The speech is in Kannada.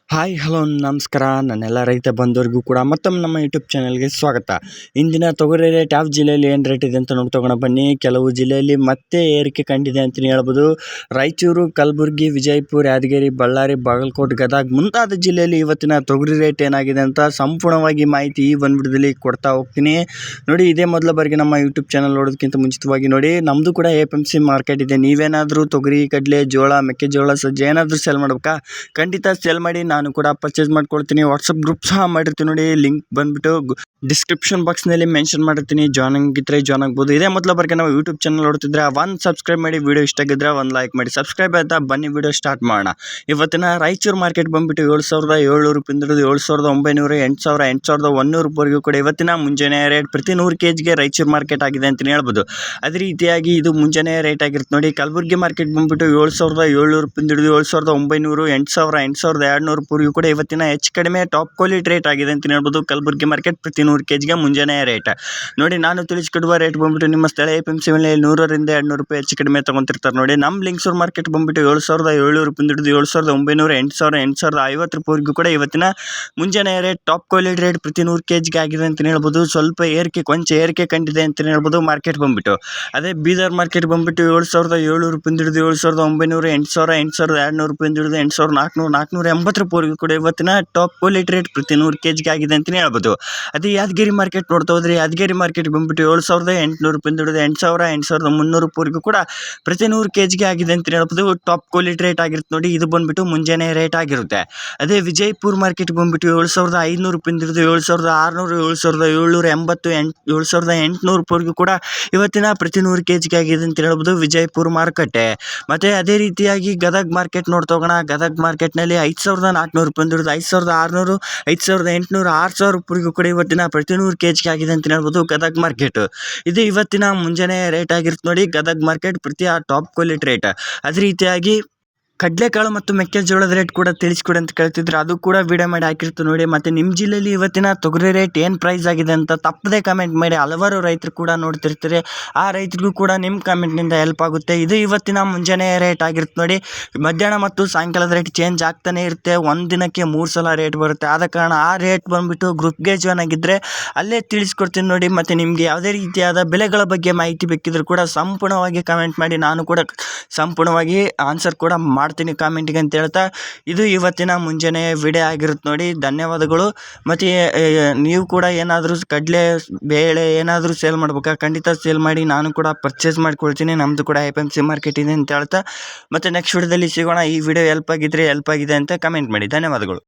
ಹಾಯ್ ಹಲೋ ನಮಸ್ಕಾರ ನನ್ನೆಲ್ಲ ರೈತ ಬಂಧುವರಿಗೂ ಕೂಡ ಮತ್ತೊಮ್ಮೆ ನಮ್ಮ ಯೂಟ್ಯೂಬ್ ಚಾನಲ್ಗೆ ಸ್ವಾಗತ. ಇಂದಿನ ತೊಗರಿ ರೇಟ್ ಯಾವ ಜಿಲ್ಲೆಯಲ್ಲಿ ಏನು ರೇಟ್ ಇದೆ ಅಂತ ನೋಡ್ತಗೋಣ ಬನ್ನಿ. ಕೆಲವು ಜಿಲ್ಲೆಯಲ್ಲಿ ಮತ್ತೆ ಏರಿಕೆ ಕಂಡಿದೆ ಅಂತಲೇ ಹೇಳ್ಬೋದು. ರಾಯಚೂರು, ಕಲಬುರಗಿ, ವಿಜಯಪುರ, ಯಾದಗಿರಿ, ಬಳ್ಳಾರಿ, ಬಾಗಲಕೋಟೆ, ಗದಗ ಮುಂತಾದ ಜಿಲ್ಲೆಯಲ್ಲಿ ಇವತ್ತಿನ ತೊಗರಿ ರೇಟ್ ಏನಾಗಿದೆ ಅಂತ ಸಂಪೂರ್ಣವಾಗಿ ಮಾಹಿತಿ ಈ ಒಂದು ವಿಡಿಯೋದಲ್ಲಿ ಕೊಡ್ತಾ ಹೋಗ್ತೀನಿ. ನೋಡಿ, ಇದೇ ಮೊದಲ ಬಾರಿಗೆ ನಮ್ಮ ಯೂಟ್ಯೂಬ್ ಚಾನಲ್ ನೋಡೋದಕ್ಕಿಂತ ಮುಂಚಿತವಾಗಿ ನೋಡಿ, ನಮ್ಮದು ಕೂಡ APMC ಮಾರ್ಕೆಟ್ ಇದೆ. ನೀವೇನಾದರೂ ತೊಗರಿ, ಕಡಲೆ, ಜೋಳ, ಮೆಕ್ಕೆಜೋಳ, ಸಜ್ಜೆ ಏನಾದರೂ ಸೇಲ್ ಮಾಡ್ಬೇಕಾ? ಖಂಡಿತ ಸೇಲ್ ಮಾಡಿ, ನಾನು ಕೂಡ ಪರ್ಚೇಸ್ ಮಾಡ್ಕೊಳ್ತೀನಿ. ವಾಟ್ಸಪ್ ಗ್ರೂಪ್ ಸಹ ಮಾಡಿರ್ತೀನಿ ನೋಡಿ. ಲಿಂಕ್ ಬಂದುಬಿಟ್ಟು ಡಿಸ್ಕ್ರಿಪ್ಷನ್ ಬಾಕ್ಸ್ನಲ್ಲಿ ಮೆನ್ಷನ್ ಮಾಡಿರ್ತೀನಿ. ಜಾಯ್ನ್ ಆಗ್ಬೋದು. ಇದೇ ಮೊದಲ ಬಾರಿಗೆ ನಾವು ಯೂಟ್ಯೂಬ್ ಚಾನಲ್ ನೋಡ್ತಿದ್ರೆ ಒಂದು ಸಬ್ಸ್ಕ್ರೈಬ್ ಮಾಡಿ, ವಿಡಿಯೋ ಇಷ್ಟ ಆಗಿದ್ರೆ ಒಂದು ಲೈಕ್ ಮಾಡಿ. ಸಬ್ಸ್ಕ್ರೈಬ್ ಆಯ್ತಾ? ಬನ್ನಿ ವಿಡಿಯೋ ಸ್ಟಾರ್ಟ್ ಮಾಡೋಣ. ಇವತ್ತಿನ ರಾಯಚೂರು ಮಾರ್ಕೆಟ್ ಬಂದುಬಿಟ್ಟು 7,700 ರೂಪಾಯಿಂದ 7,900, 8,000, 8,100 ರೂಪಾಯಿವರೆಗೂ ಕೂಡ ಇವತ್ತಿನ ಮುಂಜಾನೆ ರೇಟ್ ಪ್ರತಿ 100 kgಗೆ ರಾಯಚೂರು ಮಾರ್ಕೆಟ್ ಆಗಿದೆ ಅಂತಲೇ ಹೇಳ್ಬೋದು. ಅದೇ ರೀತಿಯಾಗಿ ಇದು ಮುಂಜಾನೆ ರೇಟ್ ಆಗಿರುತ್ತೆ ನೋಡಿ. ಕಲಬುರಗಿ ಮಾರ್ಕೆಟ್ ಬಂದುಬಿಟ್ಟು 7,700 ರೂಪಾಯಿಂದ 7,900, 8,000, 8,200 ರೂಪಾಯಿಗೂ ಕೂಡ ಇವತ್ತಿನ ಹೆಚ್ಚು ಕಡಿಮೆ ಟಾಪ್ ಕ್ವಾಲಿಟಿ ರೇಟ್ ಆಗಿದೆ ಅಂತ ಹೇಳ್ಬೋದು. ಕಲಬುರಗಿ ಮಾರ್ಕೆಟ್ ಪ್ರತಿ 100 kgಗೆ ಮುಂಜಾನೆ ರೇಟ್ ನೋಡಿ. ನಾನು ತಿಳಿಸಿಕೊಡುವ ರೇಟ್ ಬಂದ್ಬಿಟ್ಟು ನಿಮ್ಮ ಸ್ಥಳ APMC ಮೇಲೆ 100ರಿಂದ 200 ರೂಪಾಯಿ ಹೆಚ್ಚು ಕಡಿಮೆ ತಗೊಂತಿರ್ತಾರೆ ನೋಡಿ. ನಮ್ಮ ಲಿಂಗಸೂರು ಮಾರ್ಕೆಟ್ ಬಂದ್ಬಿಟ್ಟು 7,700 ರೂಪಾಯಿಂದ 7,900, 8,000, 8,050 ರೂಪಾಯಿವರೆಗೂ ಕೂಡ ಇವತ್ತಿನ ಮುಂಜಾನೆ ರೇಟ್ ಟಾಪ್ ಕ್ವಾಲಿಟಿ ರೇಟ್ ಪ್ರತಿ 100 kgಗೆ ಆಗಿದೆ ಅಂತ ಹೇಳ್ಬೋದು. ಸ್ವಲ್ಪ ಕೊಂಚ ಏರಿಕೆ ಕಂಡಿದೆ ಅಂತ ಹೇಳ್ಬೋದು ಮಾರ್ಕೆಟ್ ಬಂದ್ಬಿಟ್ಟು. ಅದೇ ಬೀದರ್ ಮಾರ್ಕೆಟ್ ಬಂದ್ಬಿಟ್ಟು 7,700 ರೂಪಾಯಿಂದ 7,900, 8,000, 8,200 ರೂಪಾಯಿಂದ 8,400, 480 ರೂಪಾಯಿವರೆಗೂ ಕೂಡ ಇವತ್ತಿನ ಟಾಪ್ ಕ್ವಾಲಿಟಿ ರೇಟ್ ಪ್ರತಿ 100 kgಗೆ ಆಗಿದೆ ಅಂತಲೇ ಹೇಳ್ಬೋದು. ಅದೇ ಯಾದಗಿರಿ ಮಾರ್ಕೆಟ್ ನೋಡ್ತಾ ಹೋದ್ರೆ ಯಾದಗಿರಿ ಮಾರ್ಕೆಟ್ ಬಂದ್ಬಿಟ್ಟು 7,800 ರೂಪಾಯಿಂದ 8,000, 8,300 ರೂಪಾಯಿವರೆಗೂ ಕೂಡ ಪ್ರತಿ 100 kgಗೆ ಆಗಿದೆ ಅಂತ ಹೇಳ್ಬೋದು. ಟಾಪ್ ಕ್ವಾಲಿಟಿ ರೇಟ್ ಆಗಿರುತ್ತೆ ನೋಡಿ. ಇದು ಬಂದ್ಬಿಟ್ಟು ಮುಂಜಾನೆ ರೇಟ್ ಆಗಿರುತ್ತೆ. ಅದೇ ವಿಜಯಪುರ ಮಾರ್ಕೆಟ್ ಬಂದ್ಬಿಟ್ಟು 7,500 ರೂಪಾಯಿಂದ 7,600, 7,780, 7,800 ರೂಪಾಯಿವರೆಗೂ ಕೂಡ ಇವತ್ತಿನ ಪ್ರತಿ 100 kgಗೆ ಆಗಿದೆ ಅಂತ ಹೇಳ್ಬೋದು ವಿಜಯಪುರ ಮಾರುಕಟ್ಟೆ. ಮತ್ತೆ ಅದೇ ರೀತಿಯಾಗಿ ಗದಗ ಮಾರ್ಕೆಟ್ ನೋಡ್ತಾ ಹೋಗೋಣ. ಗದಗ ಮಾರ್ಕೆಟ್ನಲ್ಲಿ 5,400 ರೂಪಾಯಿಂದ 5,600, 5,800, 6,000 ರೂಪಾಯಿಗೂ ಕೂಡ ಇವತ್ತಿನ ಪ್ರತಿ 100 kgಗೆ ಆಗಿದೆ ಅಂತ ಹೇಳ್ಬೋದು ಗದಗ ಮಾರ್ಕೆಟ್. ಇದು ಇವತ್ತಿನ ಮುಂಜಾನೆ ರೇಟ್ ಆಗಿರುತ್ತೆ ನೋಡಿ. ಗದಗ ಮಾರ್ಕೆಟ್ ಪ್ರತಿ ಟಾಪ್ ಕ್ವಾಲಿಟಿ ರೇಟ್. ಅದೇ ರೀತಿಯಾಗಿ ಕಡಲೆಕಾಳು ಮತ್ತು ಮೆಕ್ಕೆಜೋಳದ ರೇಟ್ ಕೂಡ ತಿಳಿಸ್ಕೊಡಿ ಅಂತ ಕೇಳ್ತಿದ್ರೆ ಅದು ಕೂಡ ವಿಡಿಯೋ ಮಾಡಿ ಹಾಕಿರ್ತೀವಿ ನೋಡಿ. ಮತ್ತು ನಿಮ್ಮ ಜಿಲ್ಲೆಯಲ್ಲಿ ಇವತ್ತಿನ ತೊಗರಿ ರೇಟ್ ಏನು ಪ್ರೈಸ್ ಆಗಿದೆ ಅಂತ ತಪ್ಪದೇ ಕಮೆಂಟ್ ಮಾಡಿ. ಹಲವಾರು ರೈತರು ಕೂಡ ನೋಡ್ತಿರ್ತಾರೆ. ಆ ರೈತರಿಗೂ ಕೂಡ ನಿಮ್ಮ ಕಮೆಂಟ್ನಿಂದ ಹೆಲ್ಪ್ ಆಗುತ್ತೆ. ಇದು ಇವತ್ತಿನ ಮುಂಜಾನೆ ರೇಟ್ ಆಗಿರುತ್ತೆ ನೋಡಿ. ಮಧ್ಯಾಹ್ನ ಮತ್ತು ಸಾಯಂಕಾಲದ ರೇಟ್ ಚೇಂಜ್ ಆಗ್ತಾನೆ ಇರುತ್ತೆ. ಒಂದು ದಿನಕ್ಕೆ 3 ಸಲ ರೇಟ್ ಬರುತ್ತೆ. ಆದ ಕಾರಣ ಆ ರೇಟ್ ಬಂದುಬಿಟ್ಟು ಗ್ರೂಪ್ಗೆ ಜಾಯ್ನ್ ಆಗಿದ್ದರೆ ಅಲ್ಲೇ ತಿಳಿಸ್ಕೊಡ್ತೀನಿ ನೋಡಿ. ಮತ್ತು ನಿಮಗೆ ಯಾವುದೇ ರೀತಿಯಾದ ಬೆಲೆಗಳ ಬಗ್ಗೆ ಮಾಹಿತಿ ಬೇಕಿದ್ರೂ ಕೂಡ ಸಂಪೂರ್ಣವಾಗಿ ಕಮೆಂಟ್ ಮಾಡಿ. ನಾನು ಕೂಡ ಸಂಪೂರ್ಣವಾಗಿ ಆನ್ಸರ್ ಕೂಡ ಮಾಡ್ತೀನಿ ಕಾಮೆಂಟಿಗೆ ಅಂತ ಹೇಳ್ತಾ, ಇದು ಇವತ್ತಿನ ಮುಂಜಾನೆ ವಿಡಿಯೋ ಆಗಿರುತ್ತೆ ನೋಡಿ. ಧನ್ಯವಾದಗಳು. ಮತ್ತು ನೀವು ಕೂಡ ಏನಾದರೂ ಕಡಲೆ ಬೇಳೆ ಏನಾದರೂ ಸೇಲ್ ಮಾಡ್ಬೇಕಾ? ಖಂಡಿತ ಸೇಲ್ ಮಾಡಿ, ನಾನು ಕೂಡ ಪರ್ಚೇಸ್ ಮಾಡ್ಕೊಳ್ತೀನಿ. ನಮ್ಮದು ಕೂಡ APMC ಮಾರ್ಕೆಟ್ ಇದೆ ಅಂತ ಹೇಳ್ತಾ, ಮತ್ತು ನೆಕ್ಸ್ಟ್ ವಿಡಿಯೋದಲ್ಲಿ ಸಿಗೋಣ. ಈ ವಿಡಿಯೋ ಹೆಲ್ಪ್ ಆಗಿದೆ ಅಂತ ಕಮೆಂಟ್ ಮಾಡಿ. ಧನ್ಯವಾದಗಳು.